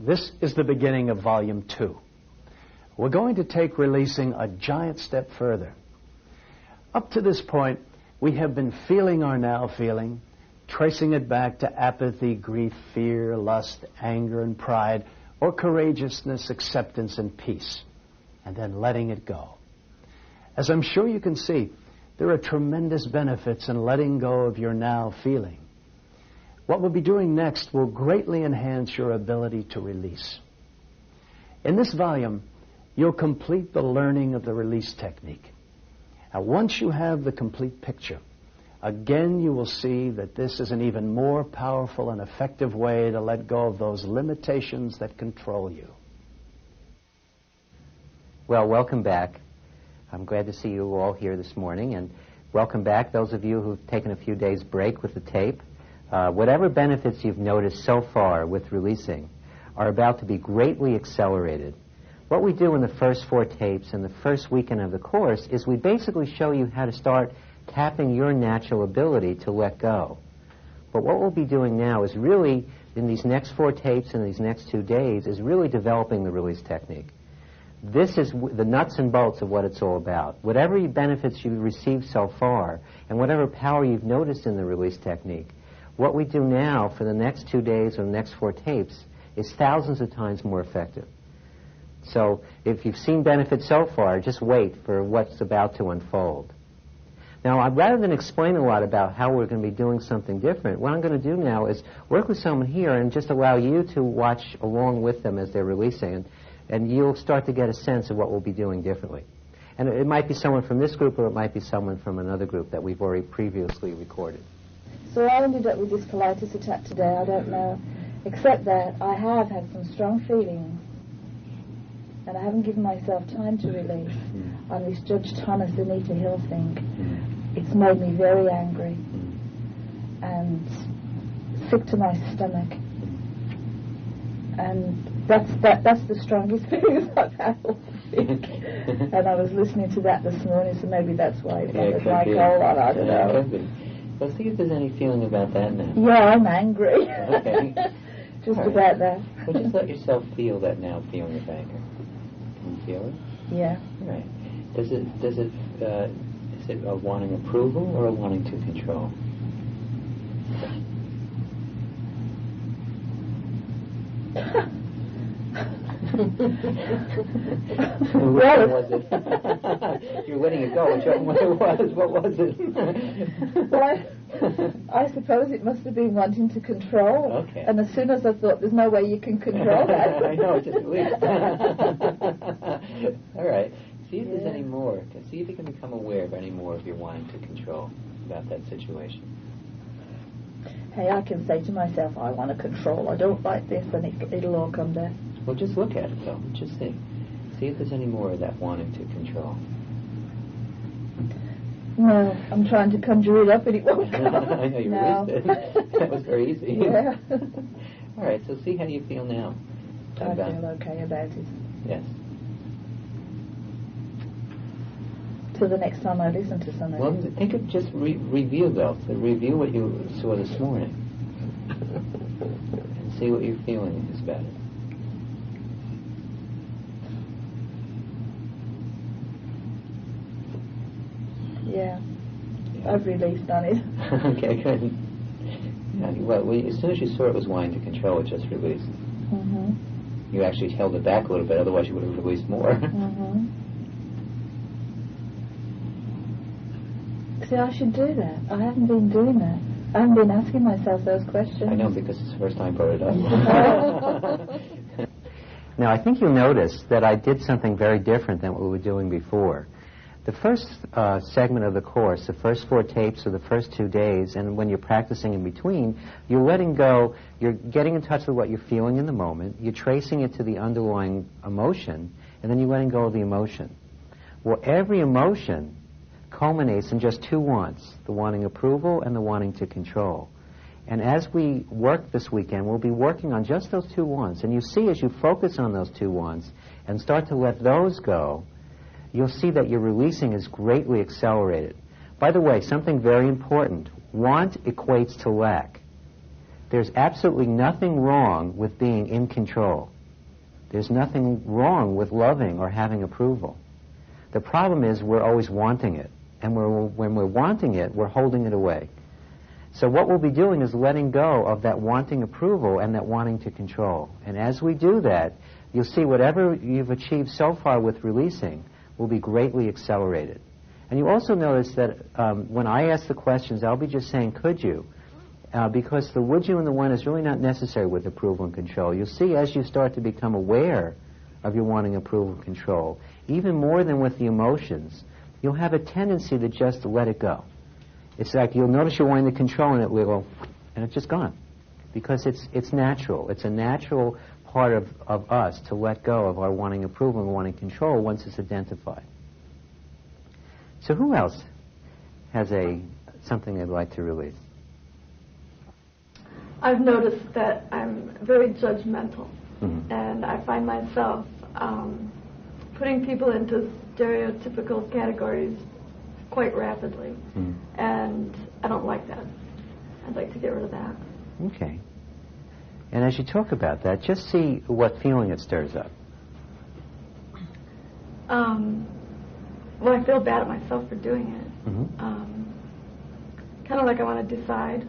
This is the beginning of Volume 2. We're going to take releasing a giant step further. Up to this point, we have been feeling our now feeling, tracing it back to apathy, grief, fear, lust, anger, and pride, or courageousness, acceptance, and peace, and then letting it go. As I'm sure you can see, there are tremendous benefits in letting go of your now feeling. What we'll be doing next will greatly enhance your ability to release. In this volume, you'll complete the learning of the release technique. Now, once you have the complete picture, again you will see that this is an even more powerful and effective way to let go of those limitations that control you. Well, welcome back. I'm glad to see you all here this morning, and welcome back those of you who've taken a few days break with the tape. Whatever benefits you've noticed so far with releasing are about to be greatly accelerated. What we do in the first 4 tapes and the first weekend of the course is we basically show you how to start tapping your natural ability to let go. But what we'll be doing now is really, in these next 4 tapes and these next 2 days, is really developing the release technique. This is the nuts and bolts of what it's all about. Whatever benefits you've received so far and whatever power you've noticed in the release technique, what we do now for the next 2 days or the next 4 tapes is thousands of times more effective. So if you've seen benefits so far, just wait for what's about to unfold. Now, rather than explain a lot about how we're going to be doing something different, what I'm going to do now is work with someone here and just allow you to watch along with them as they're releasing, and you'll start to get a sense of what we'll be doing differently. And it might be someone from this group, or it might be someone from another group that we've already previously recorded. So I ended up with this colitis attack today. I don't know, except that I have had some strong feelings, and I haven't given myself time to release on this Judge Thomas Anita Hill thing. It's made me very angry and sick to my stomach, and that's the strongest feelings I've had all week. And I was listening to that this morning, so maybe that's why it was like, oh, I don't know. Well, see if there's any feeling about that now. Yeah, I'm angry. Okay. Just right. about that. Well, just let yourself feel that now feeling of anger. Can you feel it? Yeah. Right. Is it a wanting approval or a wanting to control? What was it? You're letting it go. Which one it was? What was it? Well, I suppose it must have been wanting to control. Okay. And as soon as I thought, there's no way you can control that. I know, just leave. All right. See if there's any more. See if you can become aware of any more of your wanting to control about that situation. Hey, I can say to myself, I want to control. I don't like this, and it'll all come back. Well, just look at it, though. Just see. See if there's any more of that wanting to control. No, I'm trying to conjure it up, and it won't come. I know you released it. That was very easy. Yeah. All right, so see how you feel now. I feel okay about it. Yes. Till the next time I listen to something. Well, think of just review, though. So review what you saw this morning. And see what your feeling is about it. Yeah. I've released on it. Okay, good. Yeah, well, as soon as you saw it was wanting to control, it just released. Mm-hmm. You actually held it back a little bit, otherwise you would have released more. Mm-hmm. See, I should do that. I haven't been doing that. I haven't been asking myself those questions. I know, because it's the first time I brought it up. Now, I think you'll notice that I did something very different than what we were doing before. The first segment of the course, the first 4 tapes or the first 2 days, and when you're practicing in between, you're letting go, you're getting in touch with what you're feeling in the moment, you're tracing it to the underlying emotion, and then you're letting go of the emotion. Well, every emotion culminates in just 2 wants, the wanting approval and the wanting to control. And as we work this weekend, we'll be working on just those 2 wants. And you see, as you focus on those 2 wants and start to let those go, you'll see that your releasing is greatly accelerated. By the way, something very important. Want equates to lack. There's absolutely nothing wrong with being in control. There's nothing wrong with loving or having approval. The problem is we're always wanting it. And when we're wanting it, we're holding it away. So what we'll be doing is letting go of that wanting approval and that wanting to control. And as we do that, you'll see whatever you've achieved so far with releasing will be greatly accelerated. And you also notice that when I ask the questions, I'll be just saying, could you? Because the would you and the when is really not necessary with approval and control. You'll see as you start to become aware of your wanting approval and control, even more than with the emotions, you'll have a tendency to just let it go. It's like you'll notice you're wanting to control and it will go, and it's just gone. Because it's natural. It's a natural part of us to let go of our wanting approval and wanting control once it's identified. So who else has something they'd like to release? I've noticed that I'm very judgmental, and I find myself putting people into stereotypical categories quite rapidly, and I don't like that. I'd like to get rid of that. Okay. And as you talk about that, just see what feeling it stirs up. Well, I feel bad at myself for doing it. Kind of like I want to decide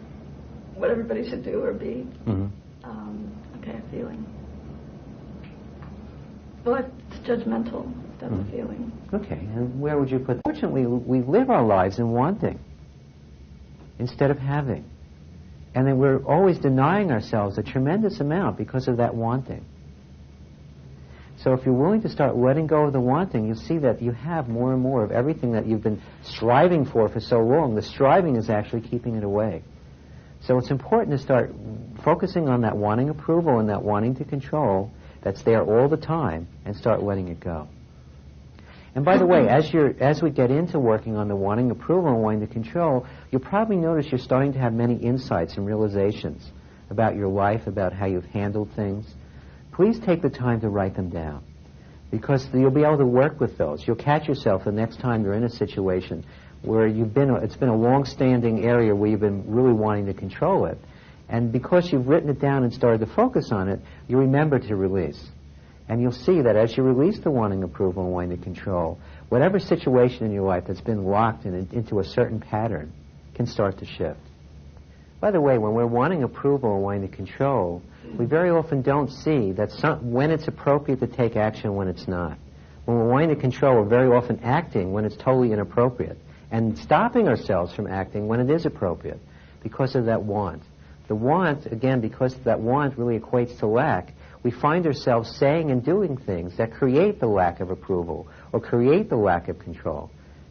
what everybody should do or be. Okay, a feeling. Well, it's judgmental. That's a feeling. Okay, and where would you put that? Fortunately, we live our lives in wanting instead of having. And then we're always denying ourselves a tremendous amount because of that wanting. So if you're willing to start letting go of the wanting, you'll see that you have more and more of everything that you've been striving for so long. The striving is actually keeping it away. So it's important to start focusing on that wanting approval and that wanting to control that's there all the time and start letting it go. And by the way, as we get into working on the wanting approval and wanting to control, you'll probably notice you're starting to have many insights and realizations about your life, about how you've handled things. Please take the time to write them down, because you'll be able to work with those. You'll catch yourself the next time you're in a situation where it's been a long-standing area where you've been really wanting to control it. And because you've written it down and started to focus on it, you remember to release. And you'll see that as you release the wanting approval and wanting to control, whatever situation in your life that's been locked into a certain pattern can start to shift. By the way, when we're wanting approval and wanting to control, we very often don't see that when it's appropriate to take action, when it's not. When we're wanting to control, we're very often acting when it's totally inappropriate, and stopping ourselves from acting when it is appropriate because of that want. The want, again, because that want really equates to lack, we find ourselves saying and doing things that create the lack of approval or create the lack of control.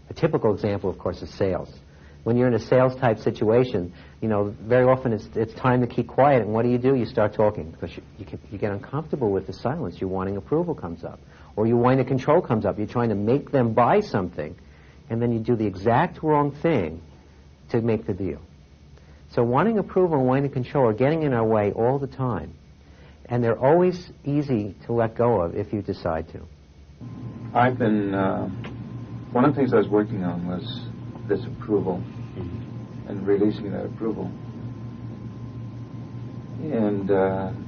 A typical example, of course, is sales. When you're in a sales-type situation, very often it's time to keep quiet, and what do? You start talking because you get uncomfortable with the silence. Your wanting approval comes up, or your wanting to control comes up. You're trying to make them buy something, and then you do the exact wrong thing to make the deal. So wanting approval and wanting to control are getting in our way all the time, and they're always easy to let go of if you decide to. I've been, one of the things I was working on was this approval and releasing that approval. And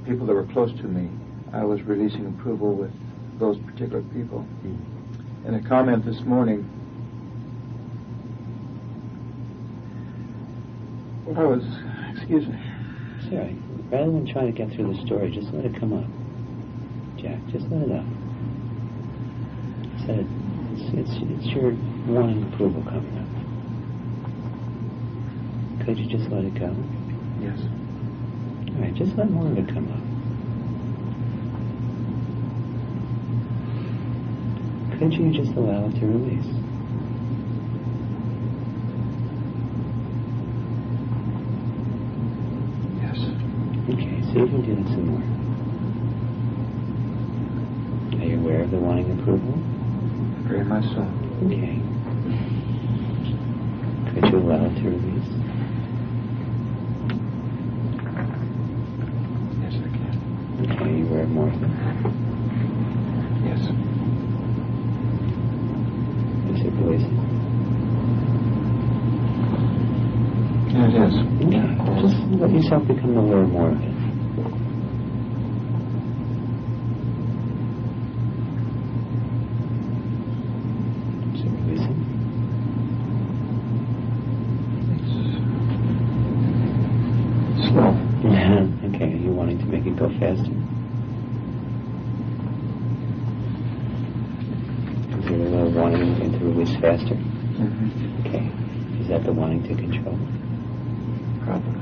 people that were close to me, I was releasing approval with those particular people. In a comment this morning, I was, excuse me. Sorry. Rather than trying to get through the story, just let it come up. Jack, just let it up. It's your wanting approval coming up. Could you just let it go? Yes. All right, just let more of it come up. Could you just allow it to release? Okay, see if you can do that some more. Are you aware of the wanting approval? Very much so. Okay. Could you allow it to release? Yes, I can. Okay, are you aware of more of it? Yes. Is it releasing? Yeah, it is. Okay, just let yourself become aware of more of it. release faster? Mm-hmm. Okay. Is that the wanting to control? Probably.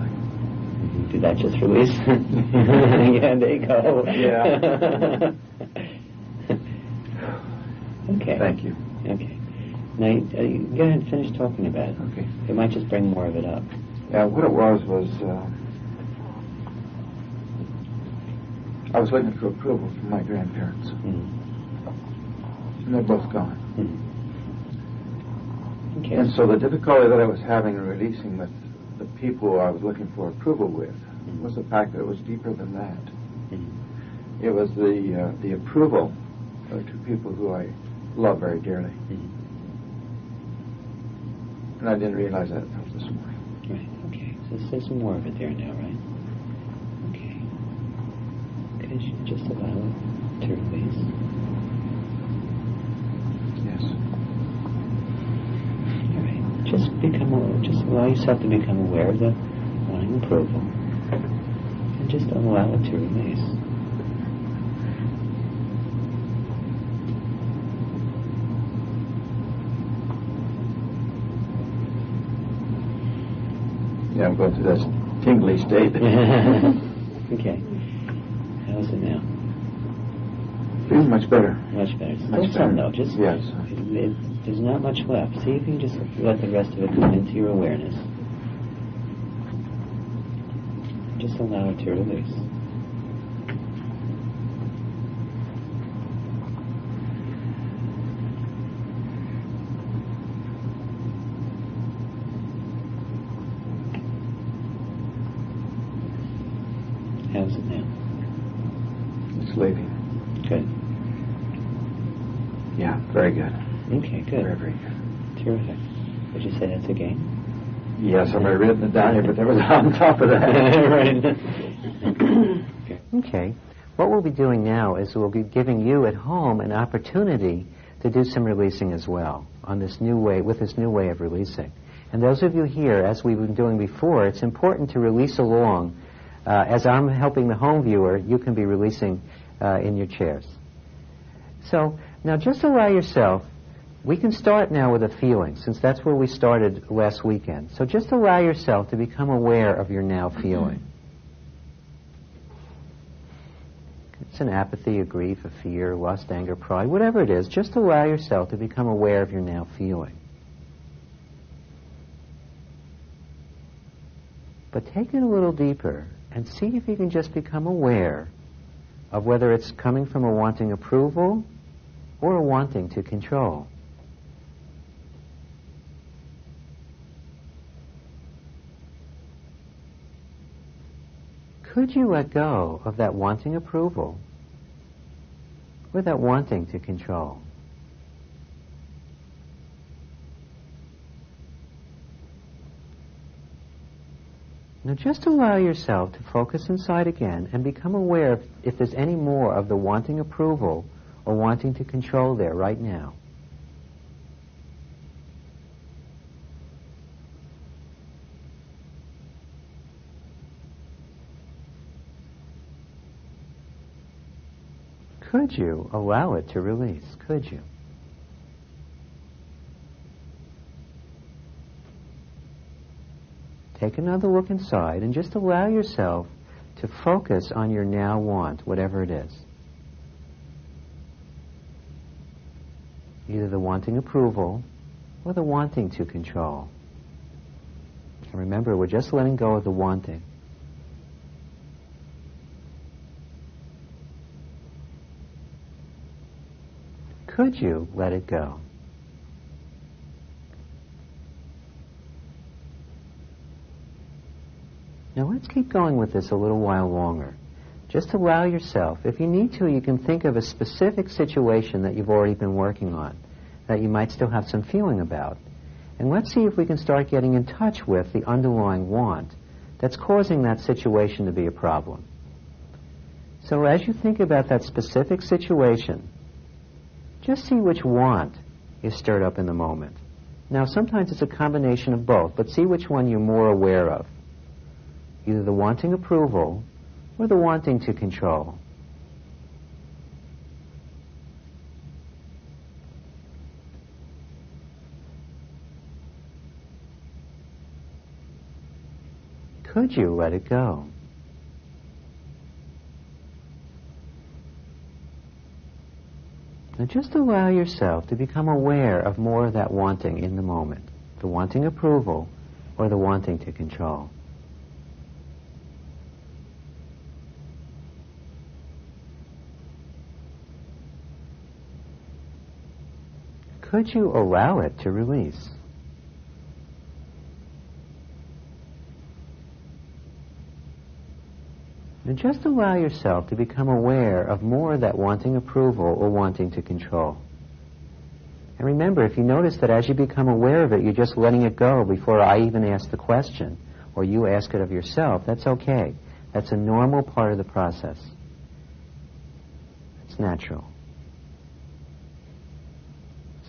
Did that just release? Yeah, there you go. Yeah. Okay. Thank you. Okay. Now, go ahead and finish talking about it. Okay. It might just bring more of it up. Yeah, what it was I was looking for approval from my grandparents. And they're both gone. Okay. And so the difficulty that I was having in releasing with the people I was looking for approval with was the fact that it was deeper than that. It was the approval of two people who I love very dearly. And I didn't realize that until this morning. Right, okay. So there's some more of it there now, right? Okay. Could you just allow it to release? Yes. All right. Just allow yourself to become aware of the wanting approval. And just allow it to release. Yeah, I'm going through that tingly state. Okay. How's it now? Feels much better. Much better. Much Still some better. though. Just Yes. there's not much left. See if you can just let the rest of it come into your awareness. Just allow it to release. How's it now? It's leaving. Good. Yeah, very good. Okay, good. Very, very good. Terrific. Would you say that's a gain? Yes, I've already written it down here, but there was on top of that. Right. Okay. What we'll be doing now is we'll be giving you at home an opportunity to do some releasing as well on this new way, with this new way of releasing. And those of you here, as we've been doing before, it's important to release along. As I'm helping the home viewer, you can be releasing in your chairs. So now just allow yourself, we can start now with a feeling, since that's where we started last weekend. So just allow yourself to become aware of your now feeling. It's an apathy, a grief, a fear, lust, anger, pride, whatever it is, just allow yourself to become aware of your now feeling. But take it a little deeper and see if you can just become aware of whether it's coming from a wanting approval or a wanting to control. Could you let go of that wanting approval or that wanting to control? Now just allow yourself to focus inside again and become aware if there's any more of the wanting approval or wanting to control there right now. Could you allow it to release? Could you? Take another look inside and just allow yourself to focus on your now want, whatever it is. Either the wanting approval or the wanting to control. And remember, we're just letting go of the wanting. Could you let it go? Now let's keep going with this a little while longer. Just allow yourself, if you need to, you can think of a specific situation that you've already been working on, that you might still have some feeling about. And let's see if we can start getting in touch with the underlying want that's causing that situation to be a problem. So as you think about that specific situation, just see which want is stirred up in the moment. Now sometimes it's a combination of both, but see which one you're more aware of. Either the wanting approval or the wanting to control. Could you let it go? Now just allow yourself to become aware of more of that wanting in the moment, the wanting approval or the wanting to control. Could you allow it to release? And just allow yourself to become aware of more of that wanting approval or wanting to control. And remember, if you notice that as you become aware of it, you're just letting it go before I even ask the question, or you ask it of yourself, that's okay. That's a normal part of the process. It's natural.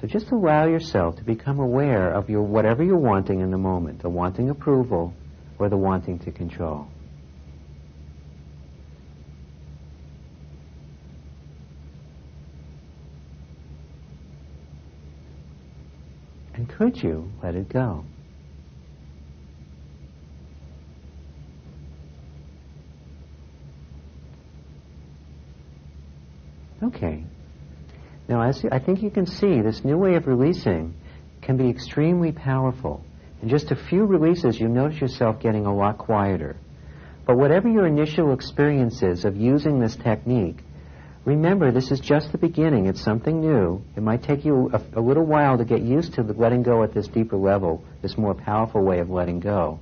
So just allow yourself to become aware of whatever you're wanting in the moment, the wanting approval or the wanting to control. And could you let it go? Okay. Now, I think you can see, this new way of releasing can be extremely powerful. In just a few releases, you notice yourself getting a lot quieter. But whatever your initial experience is of using this technique, remember, this is just the beginning. It's something new. It might take you a little while to get used to letting go at this deeper level, this more powerful way of letting go.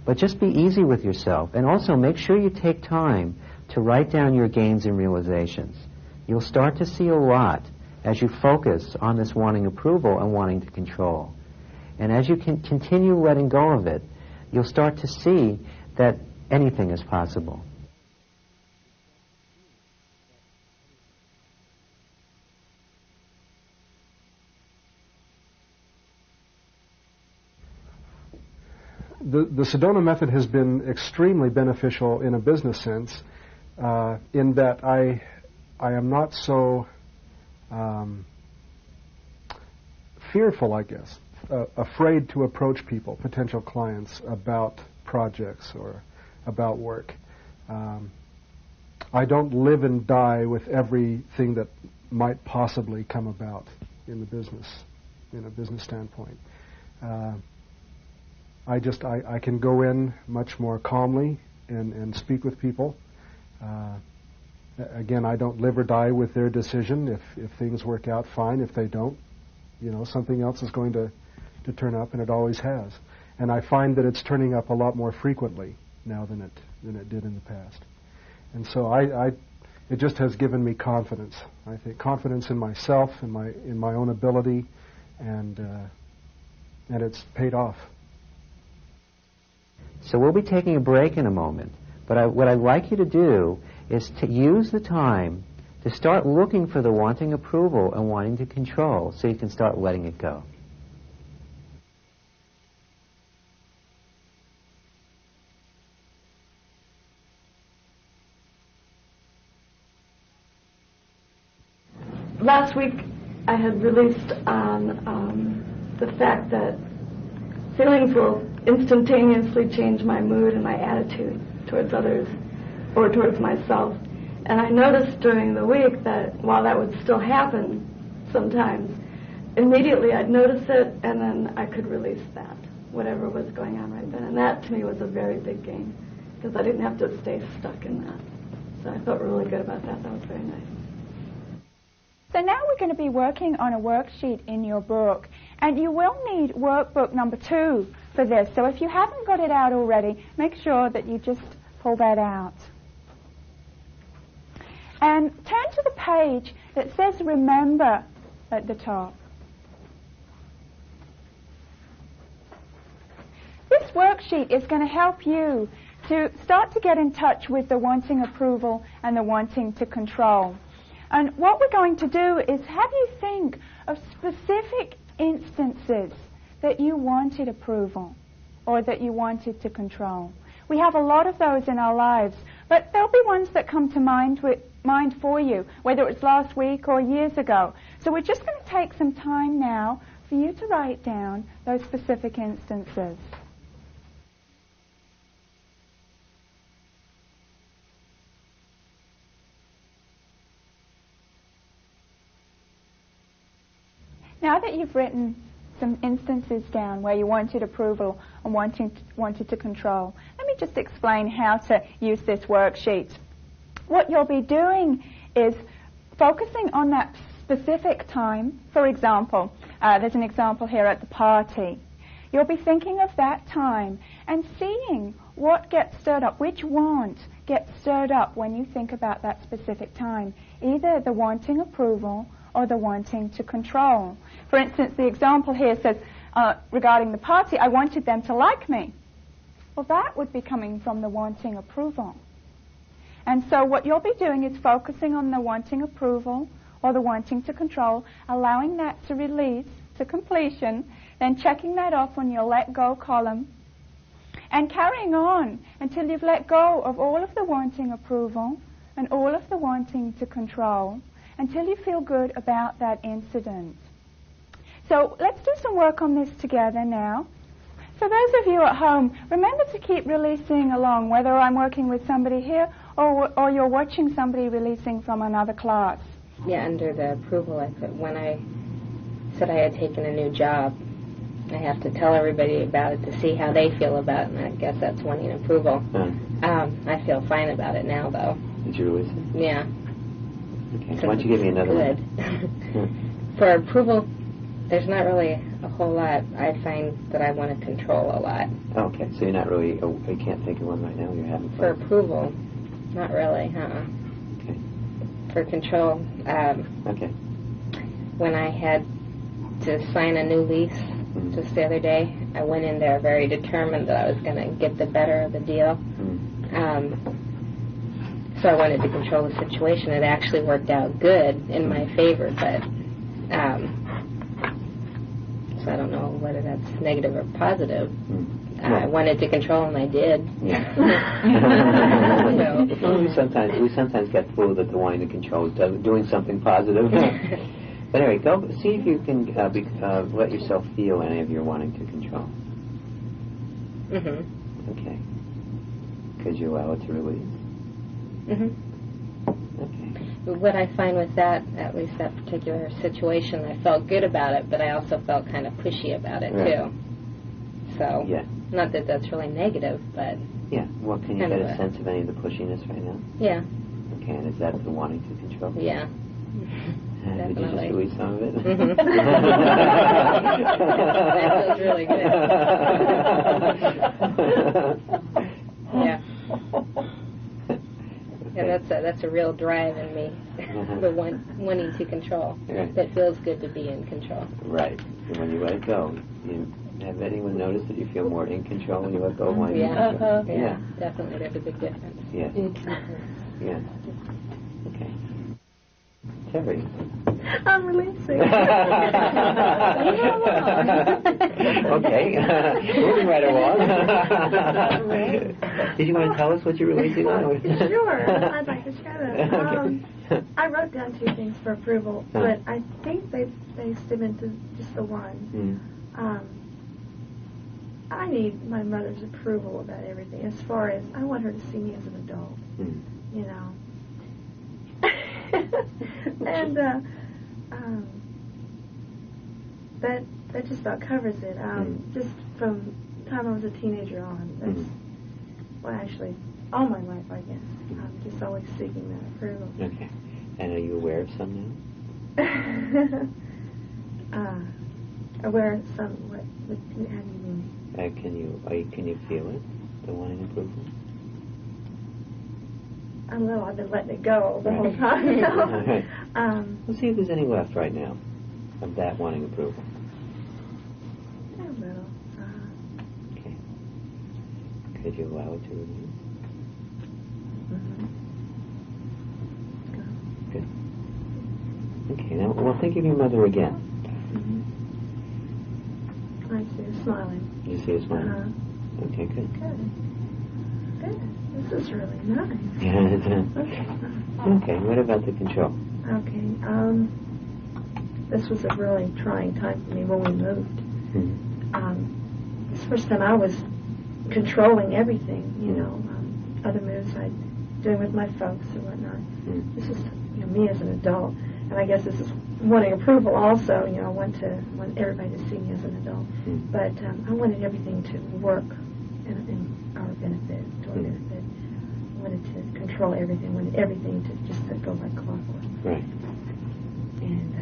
But just be easy with yourself. And also make sure you take time to write down your gains and realizations. You'll start to see a lot as you focus on this wanting approval and wanting to control. And as you can continue letting go of it, you'll start to see that anything is possible. The Sedona method has been extremely beneficial in a business sense, in that I am not so fearful, I guess, afraid to approach people, potential clients, about projects or about work. I don't live and die with everything that might possibly come about in the business, in a business standpoint. I can go in much more calmly and speak with people. Again, I don't live or die with their decision. If things work out, fine. If they don't, something else is going to turn up, and it always has. And I find that it's turning up a lot more frequently now than it did in the past. And so it just has given me confidence. I think confidence in myself, in my own ability, and it's paid off. So we'll be taking a break in a moment. But what I'd like you to do is to use the time to start looking for the wanting approval and wanting to control so you can start letting it go. Last week I had released on the fact that feelings will instantaneously change my mood and my attitude towards others or towards myself. And I noticed during the week that while that would still happen sometimes, immediately I'd notice it and then I could release that, whatever was going on right then. And that to me was a very big gain because I didn't have to stay stuck in that. So I felt really good about that. That was very nice. So now we're going to be working on a worksheet in your book, and you will need workbook number 2 for this. So if you haven't got it out already, make sure that you just pull that out. And turn to the page that says Remember at the top. This worksheet is going to help you to start to get in touch with the wanting approval and the wanting to control. And what we're going to do is have you think of specific instances that you wanted approval or that you wanted to control. We have a lot of those in our lives, but there'll be ones that come to mind for you, whether it was last week or years ago. So we're just going to take some time now for you to write down those specific instances. Now that you've written some instances down where you wanted approval and wanted to control, let me just explain how to use this worksheet. What you'll be doing is focusing on that specific time. For example, there's an example here at the party. You'll be thinking of that time and seeing what gets stirred up, which want gets stirred up when you think about that specific time, either the wanting approval or the wanting to control. For instance, the example here says, regarding the party, I wanted them to like me. Well, that would be coming from the wanting approval. And so what you'll be doing is focusing on the wanting approval or the wanting to control, allowing that to release to completion, then checking that off on your let go column, and carrying on until you've let go of all of the wanting approval and all of the wanting to control, until you feel good about that incident. So let's do some work on this together now. For those of you at home, remember to keep releasing along, whether I'm working with somebody here or you're watching somebody releasing from another class. Yeah, under the approval, when I said I had taken a new job, I have to tell everybody about it to see how they feel about it, and I guess that's wanting approval. I feel fine about it now, though. Did you release it? Yeah. Okay, so why don't you give me another one? For approval, there's not really a whole lot. I find that I want to control a lot. Okay, so you're not really, you can't think of one right now, you're having fun. For approval, not really, Okay. For control, okay. When I had to sign a new lease just the other day, I went in there very determined that I was going to get the better of the deal. So I wanted to control the situation. It actually worked out good in my favor, but so I don't know whether that's negative or positive. I wanted to control, and I did. Yeah. We sometimes get fooled that the wanting to control is doing something positive. But anyway, go see if you can let yourself feel any of your wanting to control. Okay. Could you allow it to release? Okay. What I find with that, at least that particular situation, I felt good about it, but I also felt kind of pushy about it too. So, not that that's really negative, but yeah. Well, can you get a sense of any of the pushiness right now? Yeah. Okay, and is that the wanting to control? Yeah. Did you just release some of it? That feels really good. Yeah. Yeah, that's a real drive in me, the wanting to control. That feels good to be in control. Right. And when you let it go, have anyone noticed that you feel more in control when you let go of wanting to control? Yeah, definitely. There's a big difference. Yeah. Yeah. Okay. Terry. I'm releasing. Okay. Moving right along. Did you want to tell us what you're releasing on? Sure. I'd like to share that. I wrote down 2 things for approval, but I think they stem into just the one. I need my mother's approval about everything, as far as I want her to see me as an adult, you know. And that just about covers it. Just from the time I was a teenager on, that's well, actually all my life, I guess. I'm just always seeking that approval. Okay. And are you aware of some now? Aware of some? What do you mean? Can you feel it? The wanting approval? I don't know. I've been letting it go the whole time. We'll see if there's any left right now of that wanting approval. A little. Okay. Could you allow it to release? Good. Okay. Now, well, think of your mother again. I see her smiling. You see her smiling? Okay. Good. Good. This is really nice. Okay, what about the control? Okay, this was a really trying time for me when we moved. It's the first time I was controlling everything, you know, other moves I'd doing with my folks and whatnot. This is, me as an adult, and I guess this is wanting approval also. You know, I want everybody to see me as an adult. But I wanted everything to work in our benefit, to our benefit. I wanted to control everything. I wanted everything to just go like clockwork. Right. And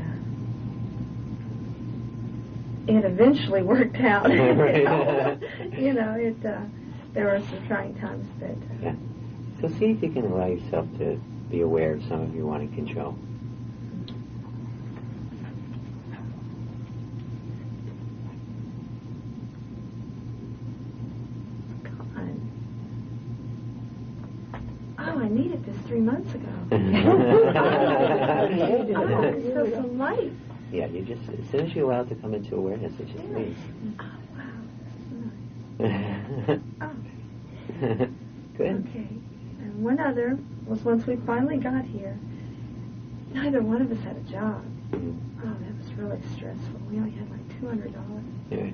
it eventually worked out. You know, there were some trying times, but... Yeah. So see if you can allow yourself to be aware of some of your wanting control. God. Oh, I needed this 3 months ago. Oh, it's so light. Yeah, you just, as soon as you allow it to come into awareness, it just leaves. Oh, wow. Oh. Good. Okay. And one other was once we finally got here, neither one of us had a job. Oh, that was really stressful. We only had like $200. Yeah.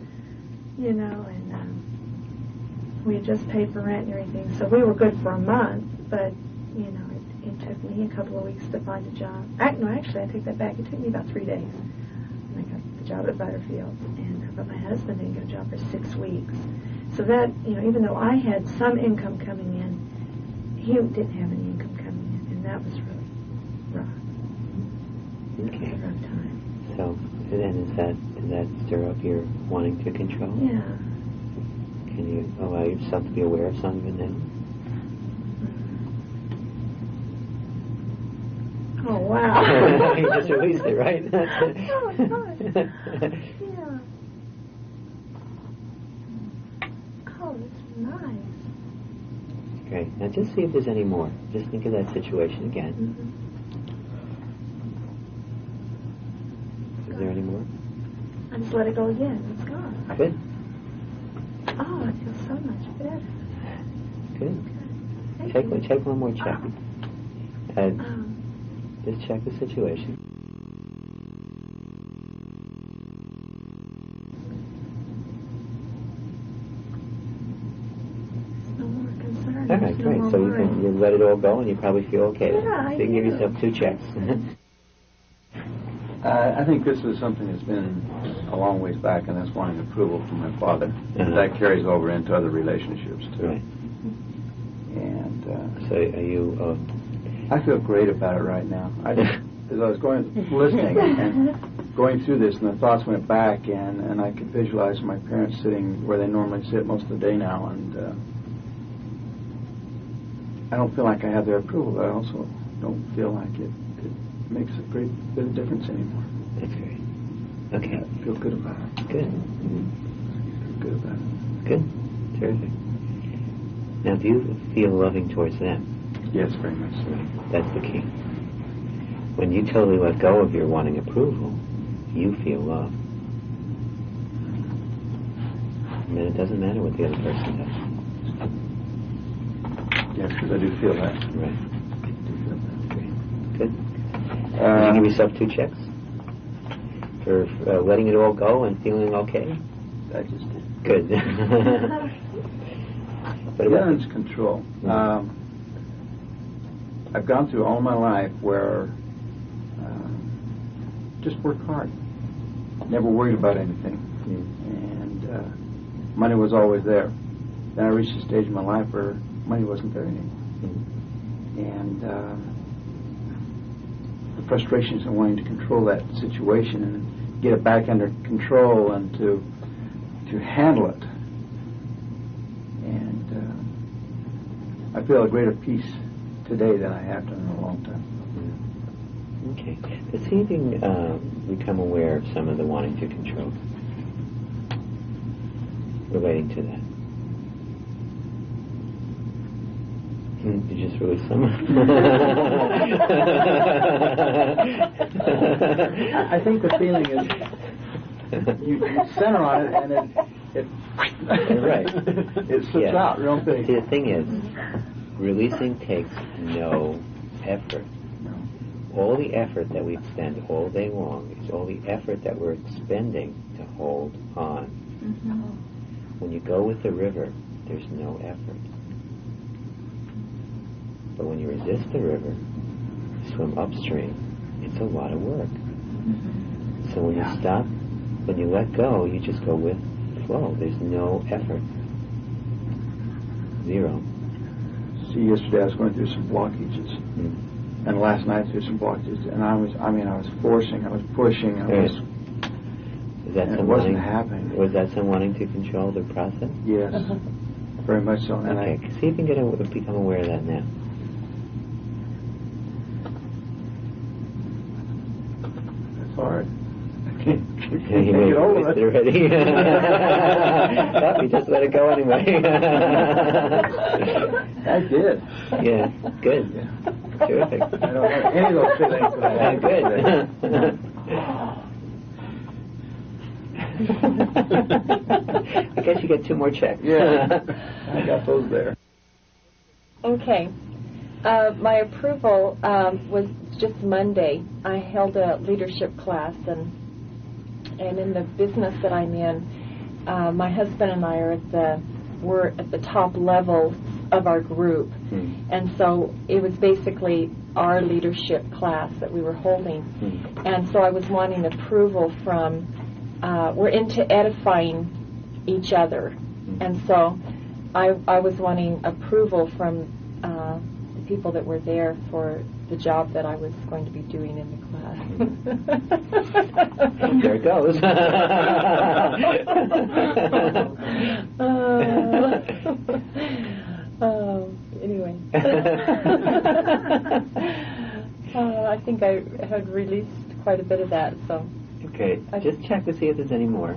You know, and we had just paid for rent and everything, so we were good for a month, but, you know, it took me a couple of weeks to find a job. Actually, I take that back. It took me about 3 days. And I got the job at Butterfield, but my husband didn't get a job for 6 weeks. So that, you know, even though I had some income coming in, he didn't have any income coming in, and that was really rough. Okay. It was a rough time. So, then does that stir up your wanting to control? Yeah. Can you allow yourself to be aware of some of it now? Oh, wow. You just released it, right? Oh, gosh. Yeah. Oh, that's nice. Great. Now just see if there's any more. Just think of that situation again. Is there any more? I just let it go again. It's gone. Good. Oh, I feel so much better. Good. Thank you. Check one more check. Just check the situation. No more concern. All right, great. So you let it all go, and you probably feel okay. Yeah, so you can give yourself 2 checks. I think this is something that's been a long ways back, and that's wanting approval from my father. That carries over into other relationships, too. Right. And so are you... I feel great about it right now. As I was listening and going through this, and the thoughts went back, and I could visualize my parents sitting where they normally sit most of the day now, and I don't feel like I have their approval, but I also don't feel like it makes a great bit of difference anymore. That's great. Okay. I feel good about it. Good. I feel good about it. Good. Terrific. Now, do you feel loving towards them? Yes, very much so. That's the key. When you totally let go of your wanting approval, you feel love. And then it doesn't matter what the other person does. Yes, because I do feel that. Right. I do feel that. Great. Good. Did you give yourself 2 checks? For letting it all go and feeling okay? I just did. Good. The other is control. I've gone through all my life where just work hard. Never worried about anything. And money was always there. Then I reached a stage in my life where money wasn't there anymore. And the frustrations of wanting to control that situation and get it back under control and to handle it. And I feel a greater peace today than I have done in a long time. Okay. Let's see if you can become aware of some of the wanting to control relating to that. You just released some. I think the feeling is you center on it and it right. It slips out real big. See, the thing is, releasing takes no effort. All the effort that we expend all day long is all the effort that we're expending to hold on. When you go with the river, there's no effort. But when you resist the river, swim upstream, it's a lot of work. So when you stop, when you let go, you just go with flow. There's no effort. Zero. See, yesterday I was going through some blockages, and last night through some blockages, and I was forcing, I was pushing, Is that it wasn't happening. Was that some wanting to control the process? Yes, very much so. And okay, see if you can become aware of that now. It's hard. You get over it already. Oh, you just let it go anyway. I did. Yeah, good. Yeah. Terrific. I don't have any of those feelings. Good. I guess you get 2 more checks. Yeah, I got those there. Okay. My approval was just Monday. I held a leadership class, and in the business that I'm in, my husband and I we're at the top levels of our group, and so it was basically our leadership class that we were holding, and so I was wanting approval from. We're into edifying each other, and so I was wanting approval from the people that were there for the job that I was going to be doing in the class. There it goes. Anyway. I think I had released quite a bit of that, so. Okay, just check to see if there's any more.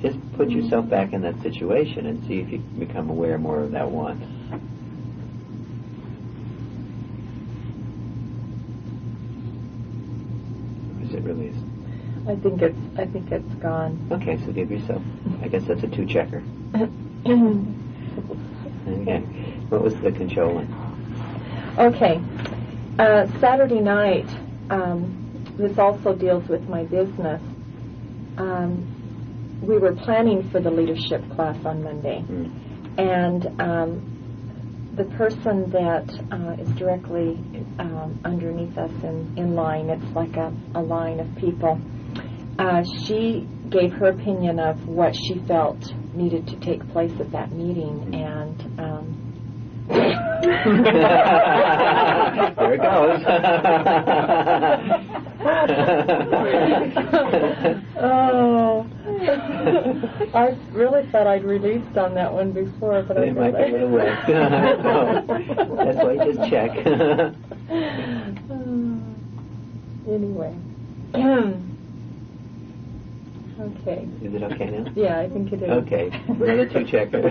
Just put yourself back in that situation and see if you can become aware more of that want. Or is it released? I think it's gone. Okay, so give yourself. I guess that's a 2-checker. Okay. What was the control one? Okay. Saturday night. This also deals with my business. We were planning for the leadership class on Monday, and the person that is directly underneath us in line, it's like a line of people, she gave her opinion of what she felt needed to take place at that meeting, and there it goes. Oh, I really thought I'd released on that one before, but it might be a little wet. That's why you just check. Anyway. Okay. Is it okay now? Yeah, I think it is. Okay. Another 2-checker.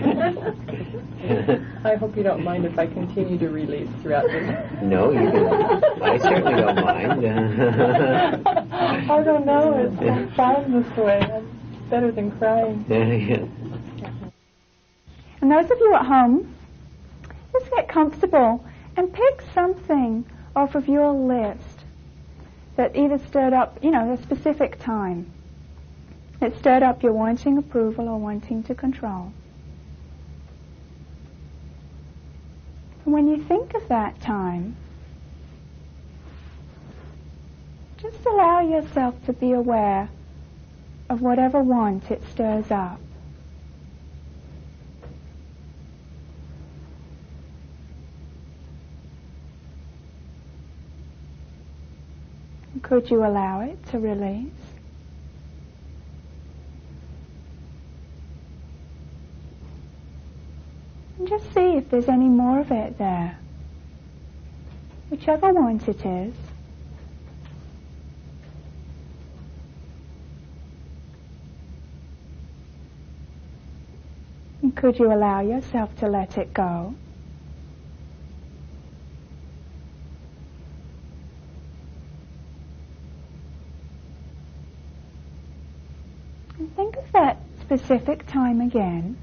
I hope you don't mind if I continue to release throughout this. No, you can. I certainly don't mind. I don't know. It's fine this way. It's better than crying. And those of you at home, just get comfortable and pick something off of your list that either stirred up, a specific time. It stirred up your wanting approval or wanting to control. And when you think of that time, just allow yourself to be aware of whatever want it stirs up. Could you allow it to release? And just see if there's any more of it there. Whichever want it is. And could you allow yourself to let it go? And think of that specific time again.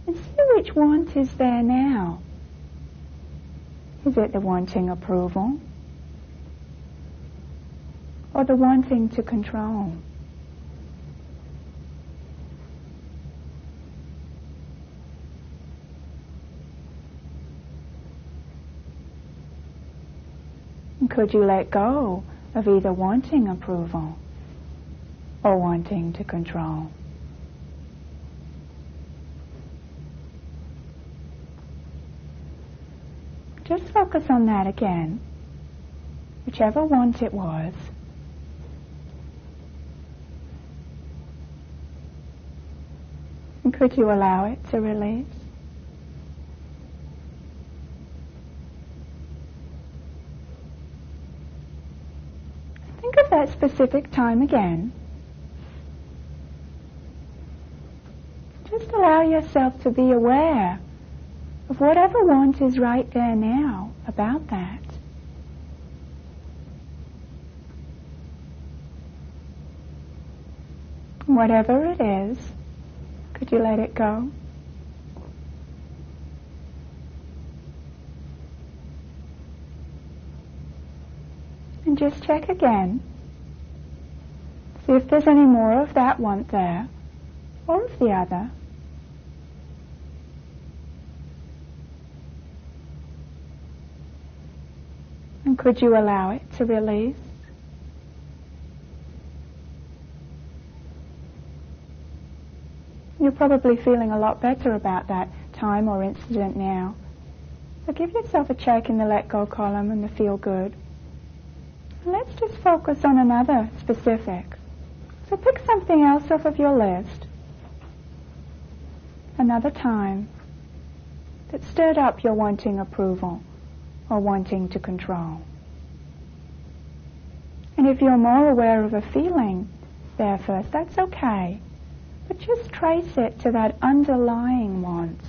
And see which want is there now. Is it the wanting approval? Or the wanting to control? could you let go of either wanting approval or wanting to control? Just focus on that again, whichever want it was. And could you allow it to release? Think of that specific time again. Just allow yourself to be aware of whatever want is right there now about that. Whatever it is, could you let it go? And just check again. See if there's any more of that want there, or of the other. And could you allow it to release? You're probably feeling a lot better about that time or incident now. So give yourself a check in the let go column and the feel good. And let's just focus on another specific. So pick something else off of your list. Another time that stirred up your wanting approval or wanting to control. And if you're more aware of a feeling there first, that's okay. But just trace it to that underlying want.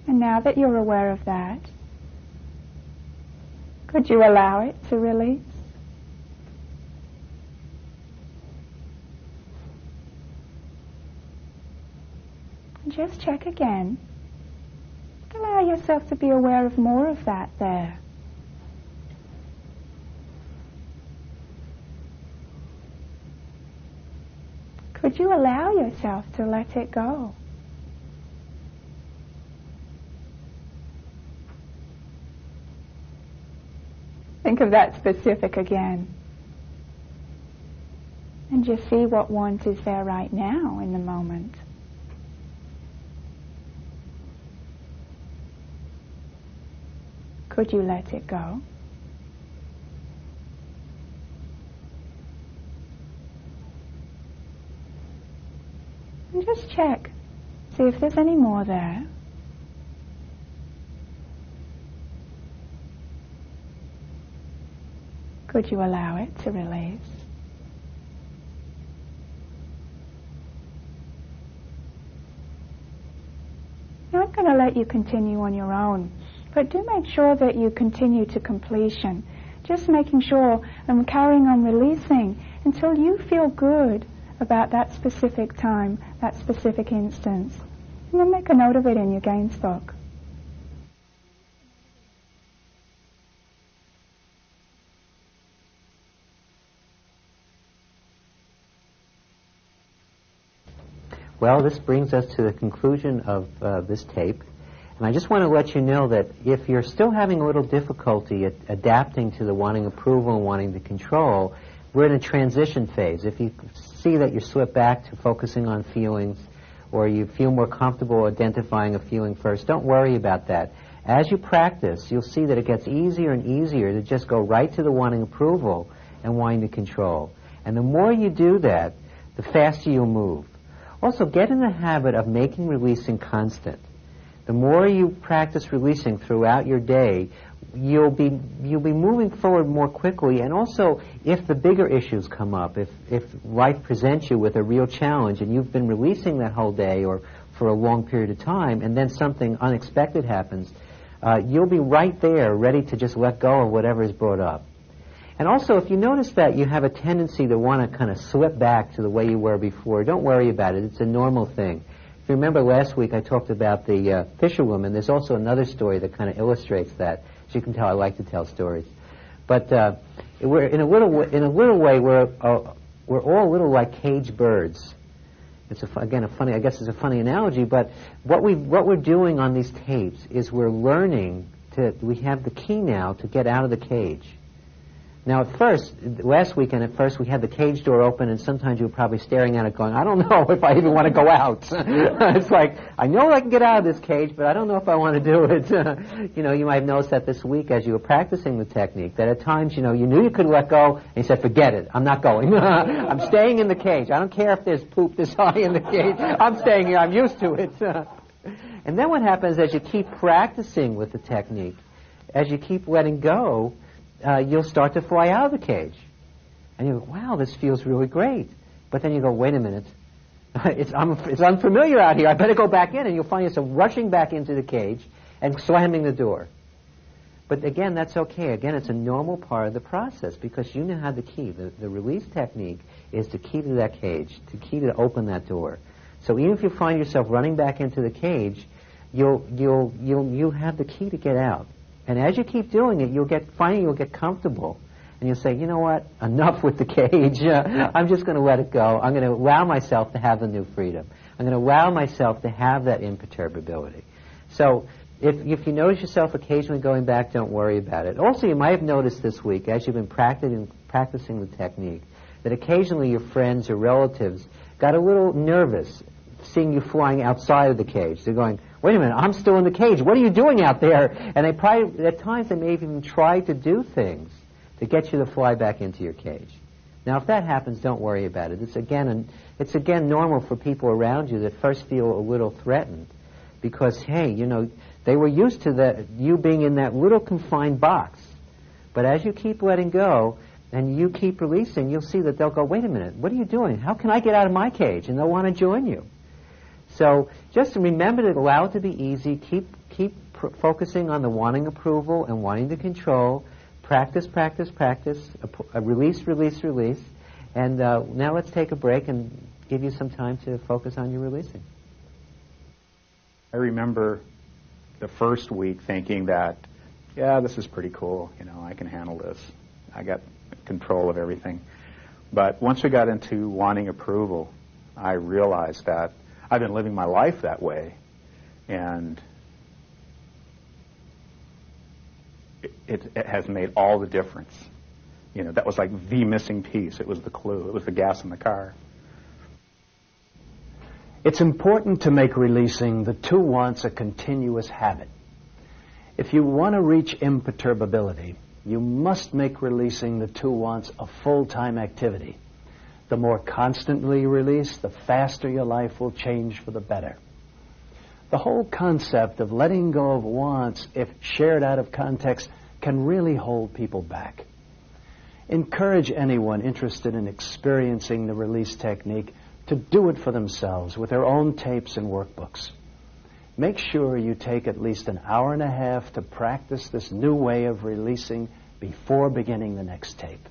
And now that you're aware of that, could you allow it to release? And just check again. Allow yourself to be aware of more of that there. Could you allow yourself to let it go? Think of that specific again. And just see what want is there right now in the moment. Could you let it go? And just check. See if there's any more there. Could you allow it to release? Now I'm going to let you continue on your own, but do make sure that you continue to completion. Just making sure and carrying on releasing until you feel good about that specific time, that specific instance. And then make a note of it in your gains book. Well, this brings us to the conclusion of this tape. And I just want to let you know that if you're still having a little difficulty at adapting to the wanting approval and wanting to control, we're in a transition phase. If you see that you slip back to focusing on feelings, or you feel more comfortable identifying a feeling first, don't worry about that. As you practice, you'll see that it gets easier and easier to just go right to the wanting approval and wanting to control. And the more you do that, the faster you'll move. Also, get in the habit of making releasing constant. The more you practice releasing throughout your day, you'll be moving forward more quickly. And also, if the bigger issues come up, if life presents you with a real challenge and you've been releasing that whole day or for a long period of time, and then something unexpected happens, you'll be right there ready to just let go of whatever is brought up. And also, if you notice that you have a tendency to want to kind of slip back to the way you were before, don't worry about it. It's a normal thing. If you remember last week I talked about the fisherwoman, there's also another story that kind of illustrates that. As you can tell, I like to tell stories. But we're in a little way, we're all a little like caged birds. It's again a funny. I guess it's a funny analogy, but what we're doing on these tapes is we're learning to. We have the key now to get out of the cage. Now, last weekend, we had the cage door open, and sometimes you were probably staring at it going, I don't know if I even want to go out. It's like, I know I can get out of this cage, but I don't know if I want to do it. You might have noticed that this week as you were practicing the technique, that at times, you knew you could let go, and you said, forget it, I'm not going. I'm staying in the cage. I don't care if there's poop this high in the cage. I'm staying here. I'm used to it. And then what happens as you keep practicing with the technique, as you keep letting go, you'll start to fly out of the cage. And you go, wow, this feels really great. But then you go, wait a minute. It's unfamiliar out here. I better go back in. And you'll find yourself rushing back into the cage and slamming the door. But again, that's okay. Again, it's a normal part of the process because you know how the key. The release technique is the key to that cage, the key to open that door. So even if you find yourself running back into the cage, you'll have the key to get out. And as you keep doing it, you'll get comfortable. And you'll say, you know what, enough with the cage. I'm just going to let it go. I'm going to allow myself to have the new freedom. I'm going to allow myself to have that imperturbability. So if you notice yourself occasionally going back, don't worry about it. Also, you might have noticed this week, as you've been practicing the technique, that occasionally your friends or relatives got a little nervous seeing you flying outside of the cage. They're going, wait a minute, I'm still in the cage. What are you doing out there? And they probably, at times, they may even try to do things to get you to fly back into your cage. Now, if that happens, don't worry about it. It's again normal for people around you that first feel a little threatened because, hey, they were used to you being in that little confined box. But as you keep letting go and you keep releasing, you'll see that they'll go, wait a minute, what are you doing? How can I get out of my cage? And they'll want to join you. So just remember to allow it to be easy. Keep focusing on the wanting approval and wanting to control. Practice, practice, practice. Release, release, release. And now let's take a break and give you some time to focus on your releasing. I remember the first week thinking that, yeah, this is pretty cool. I can handle this. I got control of everything. But once we got into wanting approval, I realized that I've been living my life that way, and it has made all the difference. That was like the missing piece. It was the clue. It was the gas in the car. It's important to make releasing the two wants a continuous habit. If you want to reach imperturbability, you must make releasing the two wants a full-time activity. The more constantly you release, the faster your life will change for the better. The whole concept of letting go of wants, if shared out of context, can really hold people back. Encourage anyone interested in experiencing the release technique to do it for themselves with their own tapes and workbooks. Make sure you take at least an hour and a half to practice this new way of releasing before beginning the next tape.